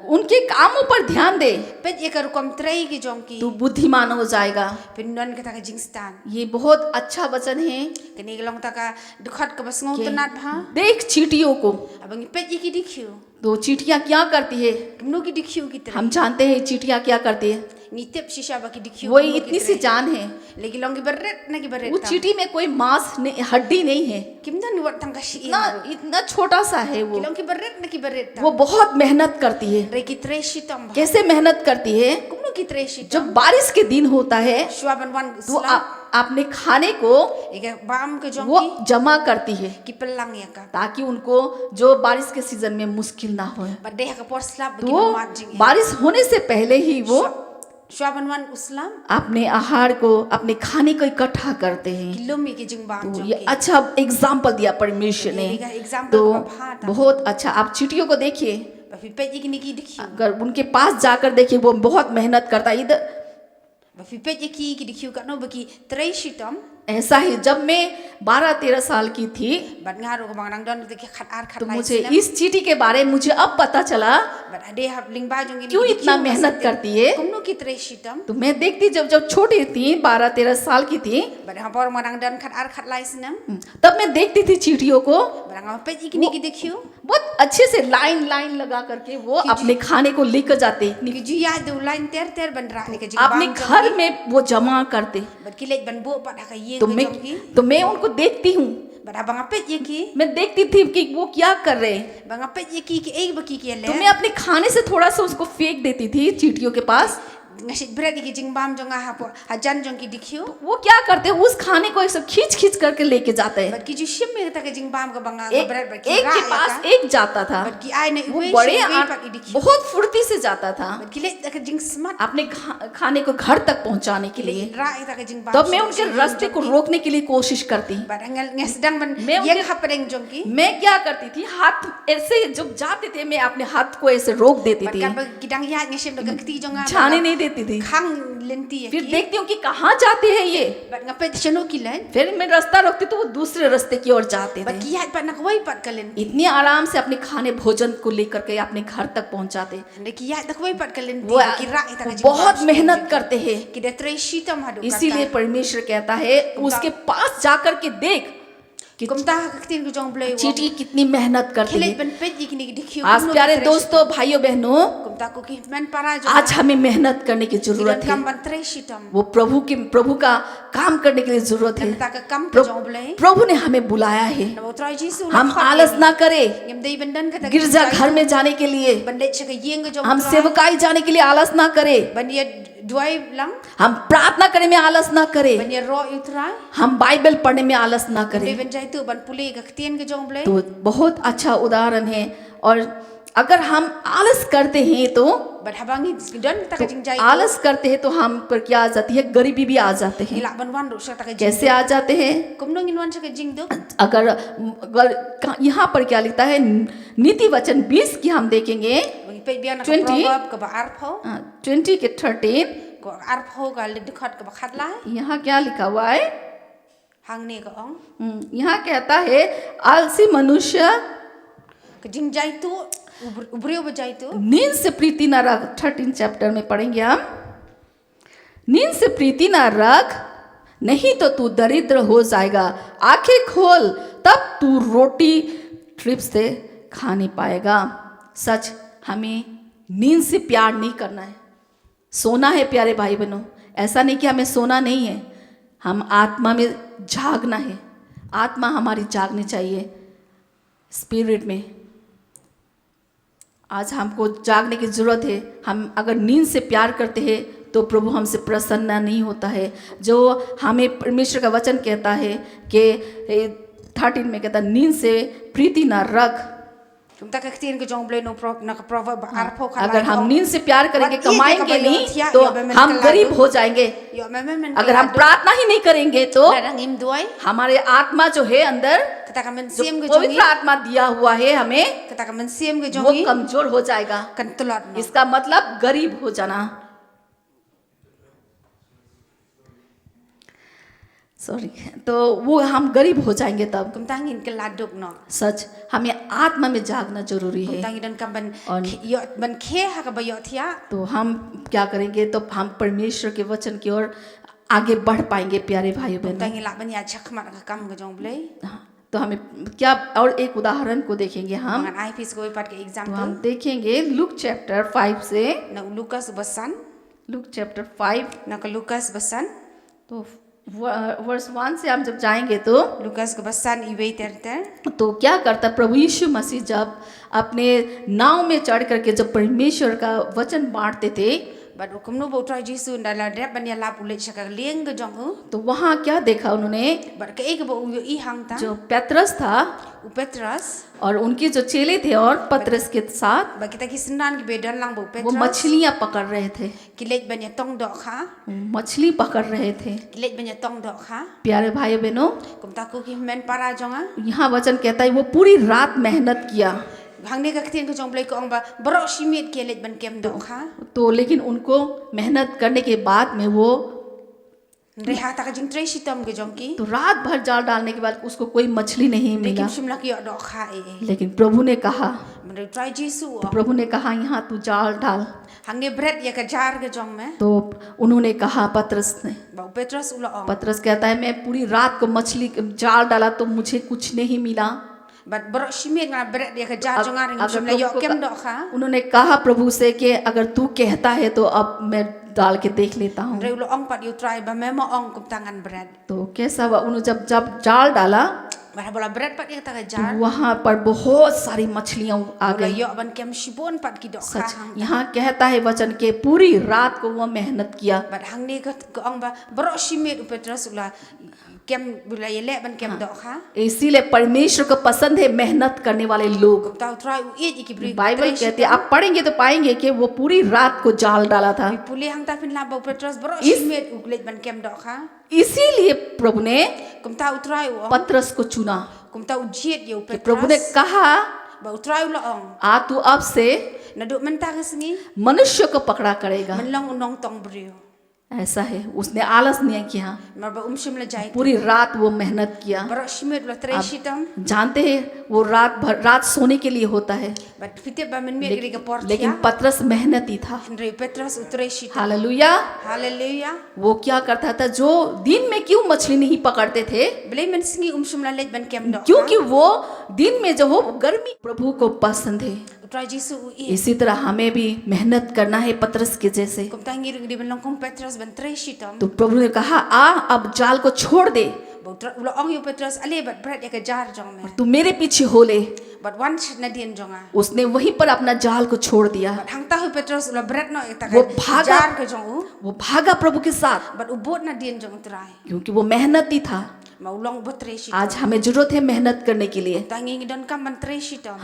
उनके कामों पर ध्यान दे pe ye ka rukom trei ki jong ki तू बुद्धिमान हो जाएगा pinnon ka ta ka jing stan ये बहुत अच्छा वचन है kini long ta ka dekhat ka bas ngau tanat bha देख चींटियों को abang pe ji ki dikhiu तो चींटियां क्या करती है kimno ki dikhiu ki tre हम जानते हैं चींटियां क्या करती है ni tep shisha ba ki dikhiu वो इतनी सी जान है legi long ki berret na ki berret वो चींटी में कोई मांस नहीं हड्डी नहीं है kimdan ni wat tang ka shi इतना इतना छोटा सा है वो long ki berret na ki berret वो बहुत मेहनत करती है re ki tre shitam ba कैसे मेहनत करती है kumno ki tre shitam जब बारिश के दिन होता है shwaban wan तो अपने खाने को ega bam ka jong वो ki जमा करती है ki pelang ya ka ताकि उनको जो बारिश के सीजन में मुश्किल ना हो ba deh ka por slap तो bagi वो mat jing बारिश होने से पहले ही वो shwaban wan uslam अपने आहार को अपने खाने को इकट्ठा करते हैं kilomi ki jing bam तो jong ये अच्छा एग्जाम्पल दिया परमेश्वर ने ega example तो ka bha ta बहुत अच्छा आप चींटियों को देखिए ba fi pe ji ki ni ki dikhiu अगर उनके पास जाकर देखिए वो बहुत मेहनत करता है इधर ba fi pe ji ki dikhiu ka no ba ki tre shitam ऐसा ही जब मैं 12-13 साल की थी bat ngaru ko bang nang don de ki khat ar khat तो lai मुझे इस चींटी के बारे में मुझे अब पता चला bat ade hab ling ba jong क्यों इतना मेहनत करती है kumno ki tre shitam तो मैं देखती जब छोटी थी 12-13 साल की थी bat ha por ma nang don khat ar khat lai sinam तब मैं देखती थी चींटियों को bat ngam pe ji ki ni ki dikhiu बहुत अच्छे से लाइन लाइन लगा करके वो अपने खाने को लेकर जाते ki ju ya de line ter ter ban ra ni ka jing अपने bang घर में वो जमा करते bat ki lej ban bo pat ka ye तो ka मैं jong ki तो मैं उनको देखती हूँ bat abang apet ye ki मैं देखती थी कि वो क्या कर रहे हैं bang apet ye ki ek ba ki तो le मैं अपने खाने से थोड़ा सा उसको फेंक देती थी चींटियों के पास ngasit bread ki jing bam jong ha po hajan jong ki dikhiu वो क्या करते हैं उस खाने को ऐसे खींच खींच करके लेके जाते हैं bat ki ju shim me ta ka jing bam ka bang एक bread bat ki एक ra के पास एक जाता था bat ki ai na वो we बड़े shi pat ki dikhiu बहुत फुर्ती से जाता था bat ki lej ta ka jing smart अपने खाने को घर तक पहुंचाने के लिए ra ta ka jing bam तब मैं उनके रास्ते को रोकने के लिए कोशिश करती bat ngal ngesdang ban मैं ye उनके- khapreng jong ki मैं क्या करती थी हाथ ऐसे जब जाते थे मैं अपने हाथ को ऐसे रोक देती bat थी kan ba kidang ya ngesim da ka kti jong जाने नहीं देती थी khang lenti ye फिर ki देखती हूँ कि कहाँ जाते हैं ये bat ngapet chano ki len फिर मैं रास्ता रोकती तो वो दूसरे रास्ते की ओर जाते bat थे ki ya pat nak wai pat ka len इतनी आराम से अपने खाने भोजन को लेकर के अपने घर तक पहुंचाते ne ki ya nak wai pat ka len वो ki ra ta ka jing बहुत मेहनत करते हैं ki da tre shitam hadu इसीलिए परमेश्वर कहता है उसके पास जाकर के देख कि kum ta ka tin ko jong blai चींटी कितनी मेहनत करती khilet है। ban pet yikni di khiu आज प्यारे दोस्तों भाइयों बहनों, kum ta ko ki man para jong आज हमें मेहनत करने की जरूरत है। kam ban tre shitam वो प्रभु का काम करने के लिए जरूरत है। ta ka kam ka jong blai प्रभु ने हमें बुलाया है, na try jisu हम आलस ना करें। ngem dei bandan ka ta गिरजा घर में जाने के लिए, ban let chaka yeng ka jong हम सेवकाई जाने के लिए आलस ना करें। ban ye duai lang हम प्रार्थना करने में आलस ना करें। ban ye ro utrai हम बाइबल पढ़ने में आलस ना dei करें। ban jai tu ban puli ka tien ka jong blai तो बहुत अच्छा उदाहरण है। और अगर हम आलस करते हैं तो ban habangi dan ta ka jing jai आलस करते हैं तो हम पर क्या आ जाती है, गरीबी भी आ जाते हैं। ilak ban wan ro sa ta ka jing कैसे आ जाते हैं? kum no ngin wan sa ka jing do यहाँ पर क्या लिखता है, नीति वचन 20 की हम देखेंगे, bagi pe bian ka 20 proverb ka ba arpho 20 के 13, ko arpho ka le dikhat ka ba khat lai यहाँ क्या लिखा हुआ है? hang ne ka ong यहाँ कहता है आलसी मनुष्य ka jing jai tu ubriu ba jai tu नींद से प्रीति न रख। 13 चैप्टर में पढ़ेंगे हम। नींद से प्रीति न रख, नहीं तो तू दरिद्र हो जाएगा। आंखें खोल, तब तू रोटी ट्रिप से खा नहीं पाएगा। सच, हमें नींद से प्यार नहीं करना है। सोना है प्यारे भाई बहनों, ऐसा नहीं कि हमें सोना नहीं है, हम आत्मा में जागना है। आत्मा हमारी जागनी चाहिए स्पिरिट में। आज हमको जागने की ज़रूरत है। हम अगर नींद से प्यार करते हैं तो प्रभु हमसे प्रसन्न नहीं होता है। जो हमें परमेश्वर का वचन कहता है कि 13 में कहता है, नींद से प्रीति ना रख। kum ta ka tien ka jong blai no pro na ka proverb ba arpho khat अगर हम नींद से प्यार करेंगे, But ये कमाएंगे कब नहीं यो तो यो बे हम मन गरीब कला हो जाएंगे। yo me men अगर हम प्रार्थना ही नहीं करेंगे तो na ngim duai हमारे आत्मा जो है अंदर, kata ka men जो siem ka पवित्र jongi आत्मा दिया हुआ है हमें, kata ka men siem ka वो jongi कमजोर हो जाएगा। kan tulot no इसका मतलब गरीब हो जाना। सॉरी, तो वो हम गरीब हो जाएंगे तब। kum ta ngin ka laduk no सच, हमें आत्मा में जागना जरूरी kum है। ta ngin dan kam ban और- yo ban khe ha ka ba yo thia तो हम क्या करेंगे, तो हम परमेश्वर के वचन की ओर आगे बढ़ पाएंगे प्यारे भाई ta बहनों। ngin lak ban ya chakmat ka kam ka jong blai हाँ, तो हमें क्या, और एक उदाहरण को देखेंगे हम। ngan ai pis ko pat ka तो example हम देखेंगे लूक चैप्टर 5 से, na lukas basan Luke chapter 5, na ka lukas basan तो वर्स 1 से हम जब जाएंगे तो lukas ka basan iwei ter तो क्या करता प्रभु यीशु मसीह जब अपने नाव में चढ़ करके जब परमेश्वर का वचन बांटते थे, but kum no bo try jisu da la drep ban ya la pulit chaka lieng ka jong hu तो वहाँ क्या देखा उन्होंने, but ka ek bo yo i hang ta जो पेत्रस था u petras और उनके जो चेले थे और पतरस के साथ, ba kita kisendan ki bedan lang bo वो petras मछलियाँ पकड़ रहे थे। kilet ban ya tong do kha मछली पकड़ रहे थे। kilet ban ya tong do kha प्यारे भाई बहनों, kum ta ko ki men para jonga यहाँ वचन कहता है वो पूरी रात मेहनत किया, hang ne ka kitien ko jong blai ko ong ba bro shimit kilet ban kem do kha तो लेकिन उनको मेहनत करने के बाद में वो, reha ta ka jing tre shitam ke jong ki तो रात भर जाल डालने के बाद उसको कोई मछली नहीं मिला। lekin shim lak yo do kha लेकिन प्रभु ने कहा, men try jisu तो प्रभु ने कहा यहाँ तू जाल डाल। hang ne bread ya ka jar ke jong me तो उन्होंने कहा, पतरस ने, ba petras ula ong पतरस कहता है मैं पूरी रात को मछली जाल डाला तो मुझे कुछ नहीं मिला। but bro shimit na bread ya ka jar jonga ring अगर shim la yo प्रभु को kem do kha उन्होंने कहा प्रभु से कि अगर तू कहता है तो अब मैं डाल के देख लेता हूँ। re ulo ong pat you try ba me mo ong kum tangan bread तो कैसा हुआ, उन्होंने जब जब जाल डाला ba bola bread pat ya ta ka jar वहाँ पर बहुत सारी मछलियाँ आ bola गई। yo ban kem shibon pat ki do kha such, hang यहाँ कहता है वचन के पूरी रात को वो मेहनत किया। but hang ne ka ong ba bro shimit u petras ula kem bola ye le ban kem do kha इसीलिए परमेश्वर को पसंद है मेहनत करने वाले लोग। ta try u eat ki bri Bible कहती है, आप पढ़ेंगे तो पाएंगे कि वो पूरी रात को जाल डाला था। puli hang ta pin la ba petras bro Is- shimit u let ban kem do kha इसीलिए प्रभु ने kum ta u try u ong पतरस को चुना। kum ta u jiet ye u कि प्रभु ने petras कहा, ba u try u la ong आ तू अब से na do man ta ka singi मनुष्य को पकड़ा करेगा। man long unong tong brio ऐसा है, उसने आलस नहीं किया, mar ba la jai पूरी रात वो मेहनत किया। bara shimit la tre shitam जानते हैं वो रात सोने के लिए होता है, but fite ba men me gri ga लेकिन portia पतरस मेहनती था। Andre Petros utre shitam hallelujah. hallelujah वो क्या करता था, जो दिन में क्यों मछली नहीं पकड़ते थे, blai men singi la let ban kem do क्योंकि वो दिन में जो हो गर्मी प्रभु को पसंद है। utra jisu u i इसी तरह हमें भी मेहनत करना है पतरस के जैसे। kum tangi ri ban long kong Petros ban tre shitam तो प्रभु ने कहा आ अब जाल को छोड़ दे, Utra ulo ong yu Petros ale bat brat ya ka jar jong me तू मेरे पीछे हो ले। but one na dien jonga उसने वहीं पर अपना जाल को छोड़ दिया। but hang ta hu Petros ulo brat no ta वो ka भागा, jar ka jong u वो भागा प्रभु के साथ, but ubot na dien jong trai क्योंकि वो मेहनती था। ma ulong bot tre shitam आज हमें जरूरत है मेहनत करने के लिए। tangi ngi don kam ban tre shitam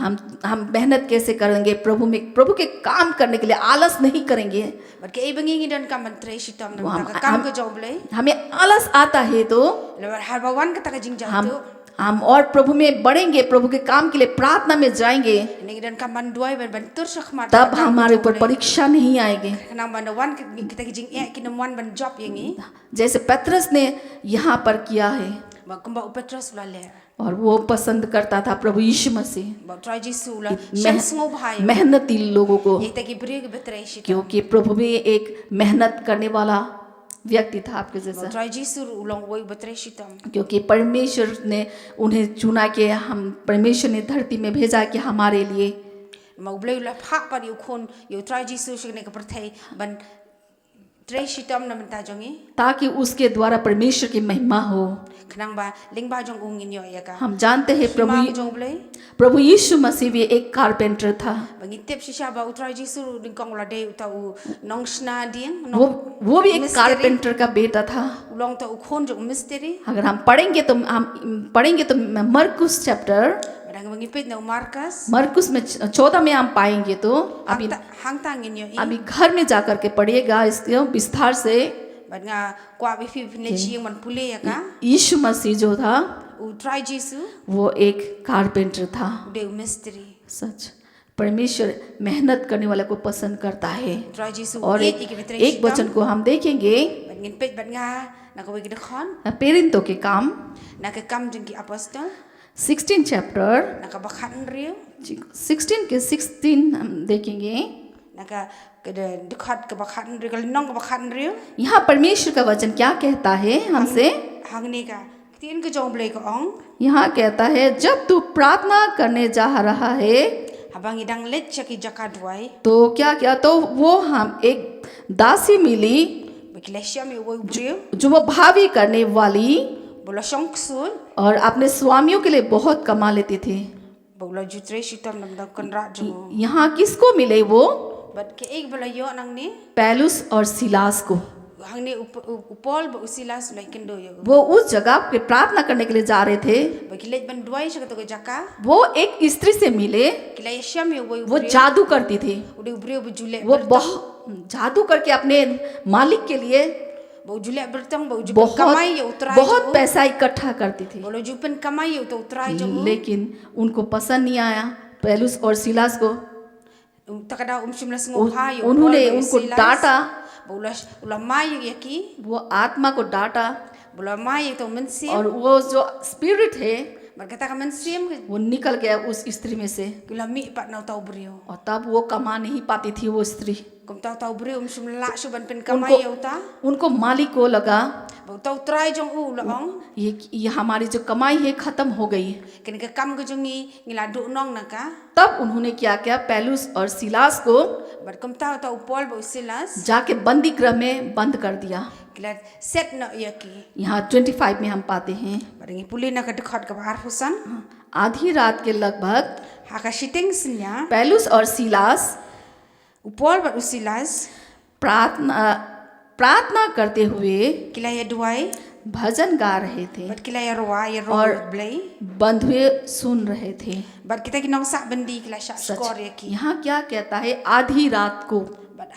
हम मेहनत कैसे करेंगे, प्रभु के काम करने के लिए आलस नहीं करेंगे। but ke ibangi ngi don kam ban tre shitam वो na हम- ta ka kam हम- ka jong blai हमें आलस आता है तो le har ba wan ka ta ka jing jang हम tu हम और प्रभु में बढ़ेंगे, प्रभु के काम के लिए प्रार्थना में जाएंगे, ngi don kam ban duai ban tur sak ma तब हमारे ऊपर परीक्षा नहीं आएगी। nang ban wan kita ki jing e ki nam wan ban job yangi जैसे पतरस ने यहाँ पर किया है, ba kumba u Petros la le और वो पसंद करता था प्रभु यीशु मसीह ba try jisu la shem sngo bhai मेहनती लोगों को, ye ta ki bri ke betre shitam क्योंकि प्रभु भी एक मेहनत करने वाला व्यक्ति था आपके जैसा। try jisu ulong woi betre shitam क्योंकि परमेश्वर ने उन्हें चुना के हम परमेश्वर ने धरती में भेजा कि हमारे लिए ma ublei la pha par yu khon yu try jisu shine ka prathai ban tre shitam na menta jongi ताकि उसके द्वारा परमेश्वर की महिमा हो। khnang ba ling ba jong ungin yo ya ka हम जानते हैं ma jong blei प्रभु यीशु मसीह भी एक कारपेंटर था। bangi tep shisha ba utrai jisu ding kong la de uta u nong sna ding वो भी एक Mystery. कारपेंटर का बेटा था। ulong ta u khon jong mystery अगर हम पढ़ेंगे तो मरकुस chapter badang bangi pet na Marcus मरकुस में 14 में हम पाएंगे। तो अभी hang tangin yo i अभी घर में जाकर के पढ़िएगा इसको विस्तार से। bad nga kwa bi fi ne chiang man pule ya ka यीशु मसीह जो था utrai jisu वो एक कारपेंटर था। de mystery सच, परमेश्वर मेहनत करने वाले को पसंद करता है। utrai jisu और एक वचन को हम देखेंगे bangin pet bad nga na ko gi de khon पेरिंतो के काम na ka kam jong ki apostle 16 chapter na ka bakhan riu 16 के 16 हम देखेंगे। na ka de dikhat ka bakhan riu ka nong ka bakhan riu यहाँ परमेश्वर का वचन क्या कहता है हमसे, hang ni ka tin ka jong blei ka ong यहाँ कहता है जब तू प्रार्थना करने जा रहा है habang idang let chaki jaka duai तो क्या किया, तो वो हम एक दासी मिली bakilesha mi wo briu जो वो भावी करने वाली bola shong ksul और अपने स्वामियों के लिए बहुत कमा लेती थी। bola jutre shitam nam da kan ra jong यहाँ किसको मिले वो, but ke ek bola yo nang ni पैलुस और सिलास को। hang ni upol ba usilas lai kendo yo वो उस जगह पे प्रार्थना करने के लिए जा रहे थे। bakilet ban duai shaka to jaka वो एक स्त्री से मिले, kilesha mi wo वो जादू करती थी। ude briu bu jule वो जादू करके अपने मालिक के लिए bu jule bertang bu jupen kamai yo utrai बहुत पैसा इकट्ठा करती थी। bola jupen kamai yo to utrai jong लेकिन उनको पसंद नहीं आया पैलुस और सिलास को। takada simlas ngo ha yo उन्होंने उनको डांटा, bola ula mai yo yaki वो आत्मा को डांटा, bola mai to mensim और वो जो स्पिरिट है berkata ka mensim वो निकल गया उस स्त्री में से। kila mi pat na tau briu और तब वो कमा नहीं पाती थी वो स्त्री। kum tau briu simla su ban pen kamai yo ta उनको मालिक को लगा bu tau utrai jong u la ong ये हमारी जो कमाई है खत्म हो गई। ken ka kam ga jongi ngila du nong na ka तब उन्होंने क्या किया, पैलुस और सिलास को bar kum tau pol bu silas जाके बंदी गृह में बंद कर दिया। kila set na yaki यहाँ 25 में हम पाते हैं। baringi puli na ka dekhat ka har husan आधी रात के लगभग ha ka shiteng sinya पैलुस और सिलास upol ba usilas प्रार्थना करते हुए kila ya duai भजन गा रहे थे bar kila ya roa ya ro और blai बंधुए सुन रहे थे। bar kita ki nong sa bandi kila sha skor yaki यहाँ क्या कहता है, आधी रात को bar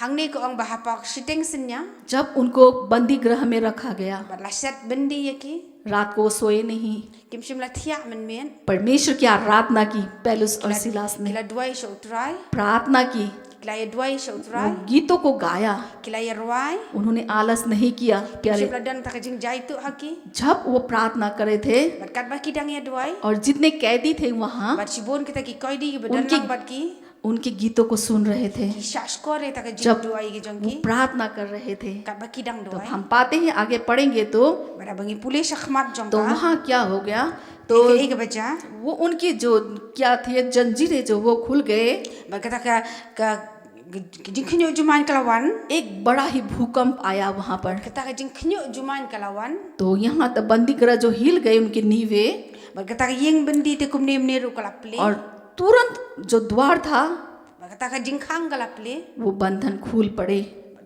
hang ni ko ang bahapak shiteng sinya जब उनको बंदी गृह में रखा गया, bar la set bandi yaki रात को वो सोए नहीं, kim shimla thia man men परमेश्वर की आराधना की पौलुस और सिलास ने, kila duai sha utrai प्रार्थना की, kila ye duai sha वो utrai गीतों को गाया, kila ye ruai उन्होंने आलस नहीं किया। kim प्यारे, shimla dan ta jing jai tu haki जब वो प्रार्थना करे थे bat kat ba ki dang ye duai और जितने कैदी थे वहां bat sibon kita ki koi di ki badan उनकी lang bat ki उनके गीतों को सुन रहे थे, ki shash kore ta jing जब duai ki jong वो ki प्रार्थना कर रहे थे। kat ba ki dang तो duai हम पाते हैं, आगे पढ़ेंगे तो bara bangi pulis akhmat jong तो ka वहाँ क्या हो गया, तो तो एक बचा वो उनकी जो क्या थी जंजीरें जो वो खुल गए, berkata ka jing khnyo juman kalawan एक बड़ा ही भूकंप आया वहाँ पर। kata ka jing khnyo juman kalawan तो यहाँ तक बंदी गृह जो हिल गए उनके नीवे, berkata ka yeng bendi te kum nem neru kalaple और तुरंत जो द्वार था berkata ka jing khang kalaple वो बंधन खुल पड़े।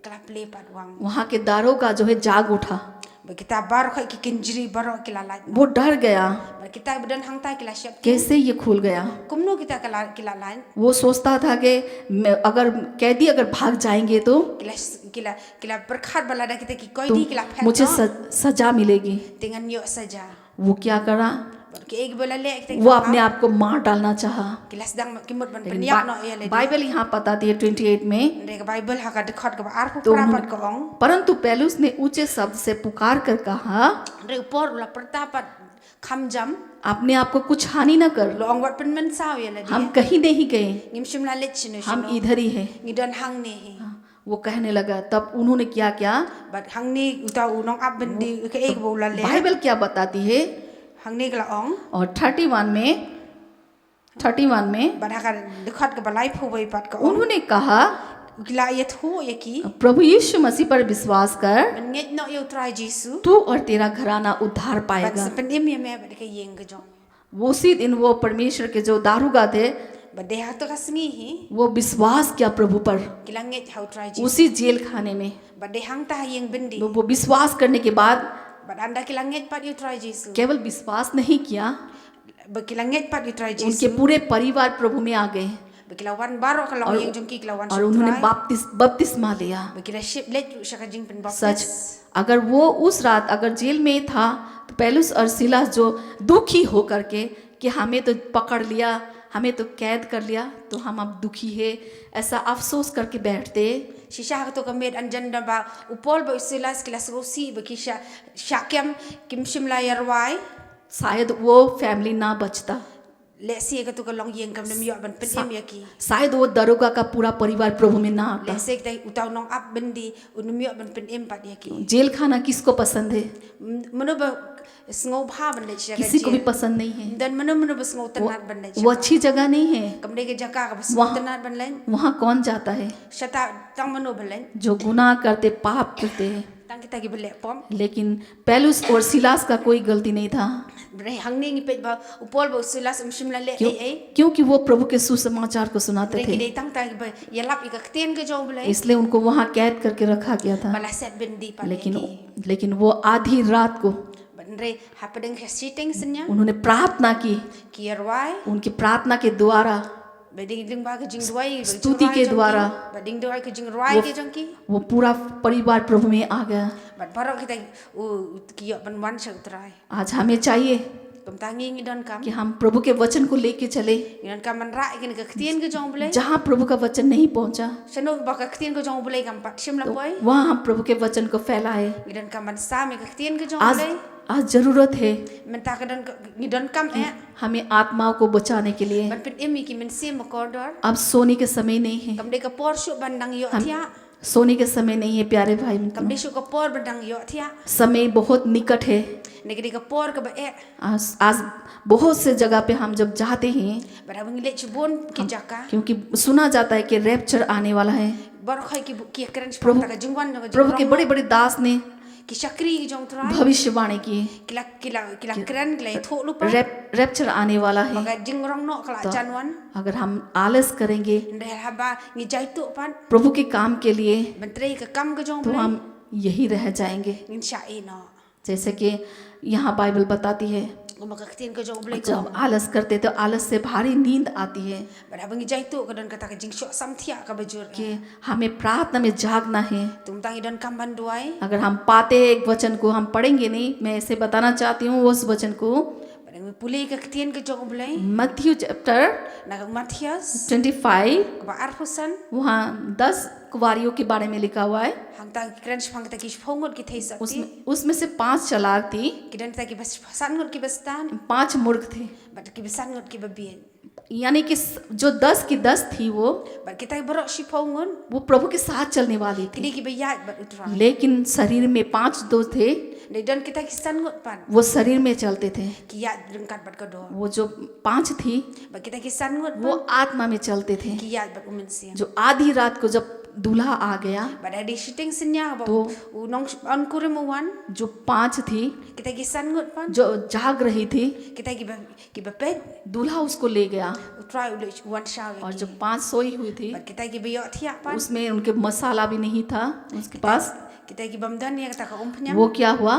kalaple padwang वहाँ के दारोगा जो है जाग उठा, berkata bar khoi ki kinjri baro kilalai वो डर गया, berkata bedan hang ta kila syap कैसे ये खुल गया। kumno kita kilalai वो सोचता था कि अगर कैदी अगर भाग जाएंगे तो kila berkhat balada kita ki koi di kila मुझे phet सजा मिलेगी। dengan yo saja वो क्या करा, ke ek bola le kita वो अपने आप को मार डालना चाहा। kila sedang kimut ban लेकिन penyak no ya le Bible यहाँ बताती है 28 में, mereka bible haka dekat ke ar pu तो prapat ko ong परंतु पौलुस ने ऊंचे शब्द से पुकार कर कहा, re upor ula pertapat kham jam अपने आप को कुछ हानि न कर, lo ong wat pen men saw ya le हम dia कहीं नहीं गए, ngim shimla le chinu हम shino इधर ही हैं। ngidan hang ne he वो कहने लगा, तब उन्होंने क्या किया, bat hang ni uta unong ab bendi ke ek bola le Bible क्या बताती है, hang ni kala ong और 31 में bat haka dekat ke balai phu bai pat ko ong उन्होंने कहा, kila ye thu ye ki प्रभु यीशु मसीह पर विश्वास कर, men nget no yo try jisu तू और तेरा घराना उद्धार bat पाएगा। sepen im ye me bat ke yeng ke jong वो उसी दिन वो परमेश्वर के जो दारूगा थे, bat de ha to kasngi hi वो विश्वास किया प्रभु पर, kila nget how try jisu उसी जेल खाने में। bat de hang ta yeng bendi वो विश्वास करने के बाद bat anda kila nget pat yo try jisu केवल विश्वास नहीं किया, bat kila nget pat yo try उनके jisu पूरे परिवार प्रभु में आ गए bat kila wan baro kala yeng jong ki kila wan और उन्होंने बपतिस्मा लिया। bat kila ship let shaka jing pen सच, baptis अगर वो उस रात अगर जेल में था तो पौलुस और सिलास जो दुखी हो करके कि हमें तो पकड़ लिया, हमें तो कैद कर लिया, तो हम अब दुखी है, ऐसा अफसोस करके बैठते, shisha to kamet anjan da ba upol ba silas kila sosi ba kisha shakyam kim shimla yarwai शायद वो फैमिली ना बचता, le si ka to ka long yeng kam nem yo ban pen em yaki शायद वो दरोगा का पूरा परिवार प्रभु में ना आता। le se ka utaw nong up bendi unum yo ban pen em pat yaki जेल खाना किसको पसंद है, mano ba sngo bha ban le chaka किसी को भी पसंद नहीं है। dan mano ba sngo tanat ban le वो अच्छी जगह नहीं है, kam de ke jaka ka bas वहाँ- tanat ban len वहाँ कौन जाता है, shata tang mano ban len जो गुनाह करते पाप करते हैं। tang kita ki bele pom लेकिन पौलुस और सिलास का कोई गलती नहीं था, bre hang ni pet ba upol ba silas shimla le क्यों, क्योंकि वो प्रभु के सुसमाचार को सुनाते bre ki थे, de tang ta ba yalap ik tien ke jong bele इसलिए उनको वहाँ कैद करके रखा गया था। bala set bendi pat लेकिन वो आधी रात को Bandre hapadeng sitting senya उन्होंने प्रार्थना की, kierwai उनकी प्रार्थना के द्वारा, bading ding ba ke jing duai स्तुति के द्वारा bading duai ke jing ruai ke jong ki वो पूरा परिवार प्रभु में आ गया। bad baro kita u kiyo ban wan sa utrai आज हमें चाहिए tum tangi ngi don kam कि हम प्रभु के वचन को लेके चले, ngan kam man ra ke ke ktien ke jong bele जहाँ प्रभु का वचन नहीं पहुँचा seno ba ke ktien ke jong bele kam pat sim la poi वहाँ हम प्रभु के वचन को फैलाए। ngan kam man sa me ke ktien ke jong आज bele आज जरूरत है men ta ke don ngi don kam e हमें आत्माओं को बचाने के लिए। ban pit emi ki men sim ko dor अब सोने के समय नहीं है, kam de ke por shu bandang yo thia सोने के समय नहीं है प्यारे भाई, kam de shu ko por bandang yo thia समय बहुत निकट है। negeri ke por ke ba e आज बहुत से जगह पे हम जब जाते हैं, bara bangile chibon ki jaka क्योंकि सुना जाता है कि रैप्चर आने वाला है। bar khai ki keren sprong ta jingwan no प्रभु के बड़े बड़े दास ने ki chakri ki jong trai भविष्यवाणी की kila keren kila tho lupa rapture आने वाला है। baga jingrong no kala chanwan अगर हम आलस करेंगे ndai haba ni jai tu pan प्रभु के काम के लिए bentrei ke kam ke jong तो play हम यही रह जाएंगे। nin sha e no जैसे कि यहाँ बाइबल बताती है Ngoma ka ktien ka jong blai ko. जब आलस करते तो आलस से भारी नींद आती है Ba habang ijay tu ka don kata ka jing syok samthia ka bajur. कि हमें प्रार्थना में जागना है। Tum tang idon kamban duai. अगर हम पाते एक वचन को हम पढ़ेंगे नहीं, मैं ऐसे बताना चाहती हूँ उस वचन को। Ba pulih ka ktien ka jong blai. मत्थयु chapter Na Matius 25 ka ba arhusan. वहाँ 10 कुवारियों के बारे में लिखा हुआ है। Hang tang kren phang ta ki phongot ki thei sakti. उसमें से 5 चालाक थी, Kidan ta ki bas sangot ki bastan. 5 मूर्ख थे। Ba ki basangot ki babien. यानी कि जो 10 की 10 थी वो Ba kita borok si phongon. प्रभु के साथ चलने वाली थी, Kini ki bayat ba utra. लेकिन शरीर में 5 दोस्त थे, Ni don kita ki sangot pan. वो शरीर में चलते थे। Ki yat rengkat bat ka do. वो जो 5 थी Ba kita ki sangot वो pan. आत्मा में चलते थे। Ki yat bat umen siam. जो आधी रात को जब दूल्हा आ गया, Ba di shooting senya ba. तो- Unong on kuremuan. जो 5 थी Kita ki sangot pan. जो जाग रही थी, Kita ki bapet. दूल्हा उसको ले गया, Utrai ule wan shaw. और जो 5 सोई हुई थी Ba kita ki bayot thiak pan. उसमें उनके मसाला भी नहीं था उसके पास। Kita ki bamdan ya kata ka umpnya. वो क्या हुआ,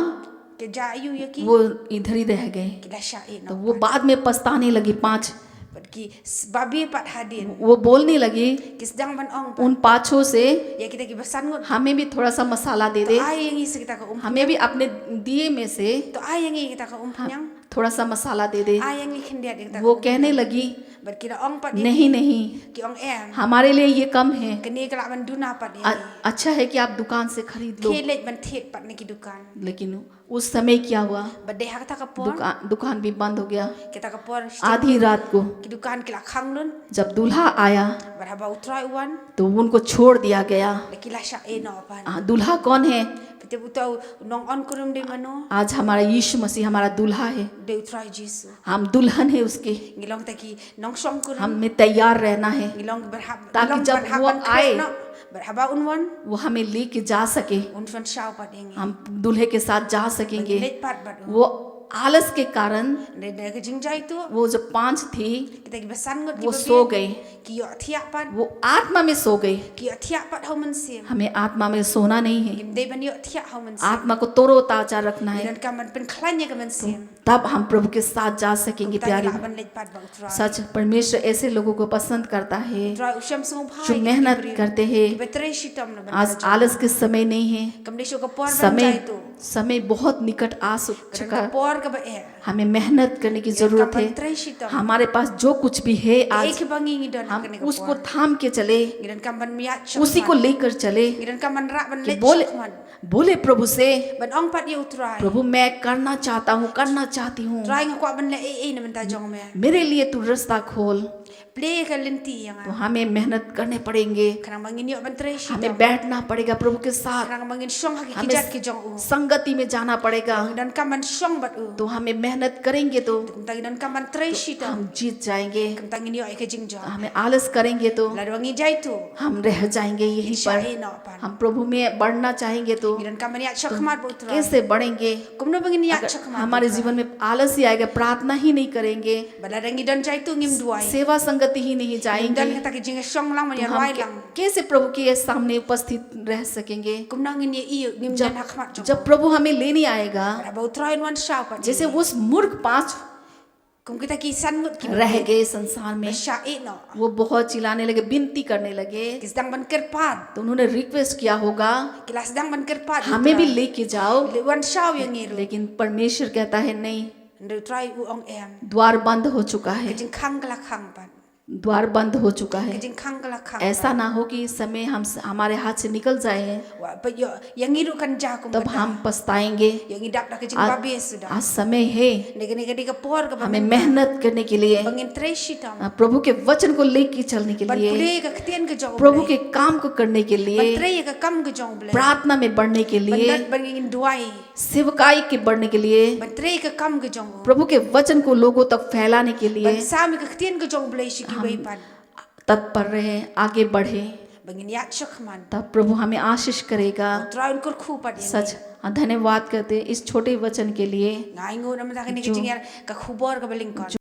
Ke jayu ya ki. वो इधर ही रह गए। Ki la syae तो no. वो बाद में पछताने लगी 5, Ba ki babi pat hadin. वो बोलने लगी Ki sedang ban ong pan. उन 5 से Ya kita ki basangot. हमें भी थोड़ा सा मसाला दे दे, Ai yang isi kita ka umpnya. हमें भी अपने दिए में से To ai yang kita ka umpnya. थोड़ा सा मसाला दे दे। Ai yang ikhindiyat kita. वो कहने लगी Ba kira ong pat नहीं नहीं, ki ong em. हमारे लिए ये कम है, Kini kelak ban duna pat ya. अच्छा है कि आप दुकान से खरीद लो। Kelet ban thet pat ni ki dukan. लेकिन उस समय क्या हुआ, Ba deh kata ka por. दुकान भी बंद हो गया। Kita ka por. आधी रात को Ki dukan kila khang lun. जब दूल्हा आया Ba haba utrai wan. तो उनको छोड़ दिया गया। Ba kila syae no pan. दूल्हा कौन है? Pati utau nong on kurum de mano. आज हमारा यीशु मसीह हमारा दूल्हा है, De utrai Jesu. हम दुल्हन है उसके। Ngilong ta ki nong song kurum. हमें तैयार रहना है Ngilong berhab. ताकि ngilong जब berhab वो ban आए, kret no. Berhaba unwan. वो हमें लेके जा सके, Unwan shaw pat yengi. हम दूल्हे के साथ जा सकेंगे। Let pat bat. वो आलस के कारण De ke jingjai tu. वो जो 5 थी Kita ki basangot ki वो सो गई, Ki yo thiak pat. वो आत्मा में सो गई। Ki yo thiak pat hau man sim. हमें आत्मा में सोना नहीं है, Kim de ban yo thiak hau man sim. आत्मा को तोरो ताजा रखना है, Dan kaman pen klanya ka man sim. तब हम प्रभु के साथ जा सकेंगे। Ta प्यारे, la ban let pat ba utrai. सच परमेश्वर ऐसे लोगों को पसंद करता है Utrai usyam sung bhai. जो मेहनत करते हैं। Betre shitam na ban. आज आलस के समय नहीं है, Kam de syo ka por ban समय jai tu. समय बहुत निकट आ Kadang चुका ka है। por ka ba eh. हमें मेहनत करने की जरूरत है। Betre shitam. हमारे पास जो कुछ भी है आज Ek bangi ngidon हम ka उसको थाम के चले, Gidan kan ban miat उसी को लेकर चले। Gidan kan ban rak ban कि let बोले man. बोले प्रभु से, Ban ong pat ye utrai. प्रभु मैं करना चाहता हूँ, करना चाहती हूँ, Try ngakwa ban le na man ta jong me. मेरे लिए तू रास्ता खोल। Play ka lenti yang तो हमें मेहनत करने पड़ेंगे, Kanang bangin yo ban tre shitam. हमें बैठना पड़ेगा प्रभु के साथ, Kanang bangin syong haki हमें kijat ki jong u. संगति में जाना पड़ेगा। Dan kan ban syong bat u. तो हमें मेहनत करेंगे तो Kumtang dan kan ban tre shitam. हम जीत जाएंगे, Kumtang yo ay ka jing jong. हमें आलस करेंगे तो Lalu wangi jai tu. हम रह जाएंगे यहीं पर। Syai no pan. हम प्रभु में बढ़ना चाहेंगे तो Gidan kan ban yak syakmat bu utrai. कैसे बढ़ेंगे? Kumno bangin yak अगर syakmat. हमारे जीवन में आलस ही आएगा, प्रार्थना ही नहीं करेंगे, Balarangi dan jai tu ngim duai. सेवा संगति ही नहीं Dan जाएंगे, kata ki jing syong lang man तो ya हम roi lang. कैसे प्रभु के सामने उपस्थित रह सकेंगे? Kumnang ngin ye iyo ngim dan hakmat jong. जब प्रभु हमें लेने आएगा, Ba utrai wan shaw pat. जैसे उस मूर्ख 5 Kum kita ki sangut ki रह गए संसार में, syai no. वो बहुत चिल्लाने लगे, विनती करने लगे, Ki sedang ban kerpat. तो उन्होंने रिक्वेस्ट किया होगा Kila sedang ban kerpat. हमें भी लेके जाओ, Wan shaw yang ngiru. लेकिन परमेश्वर कहता है नहीं, Ndu try u ong em. द्वार बंद हो चुका है, Kajing khang kala khang pan. द्वार बंद हो चुका है। Kajing khang kala khang. ऐसा ना हो कि इस समय हम हमारे हाथ से निकल जाए, Wa pa yo yang ngiru kan jakum. तब हम पछताएंगे। Yang ngidap dah kajing आज babi sudah. आज समय है Nega ka por ka हमें मेहनत करने के लिए, bangin tre shitam. प्रभु के वचन को लेके चलने के Ban लिए, pule ka ktian ka jong. प्रभु के काम को करने के Ban लिए, tre ka kam ka jong ble. प्रार्थना में बढ़ने के लिए, Ban bangin duai. सेवकाई के बढ़ने के लिए, Ban tre ka kam ka jong. प्रभु के वचन को लोगों तक फैलाने के लिए Ban sami ka ktian ka jong ble shiki bai pan. तत्पर रहे, आगे बढ़े, Bangin yak syakman. तब प्रभु हमें आशीष करेगा। Try un kur khu pat yang. सच धन्यवाद करते इस छोटे वचन के लिए Ngai ngu nam ta kini kajing yar ka khubor ka balingkon.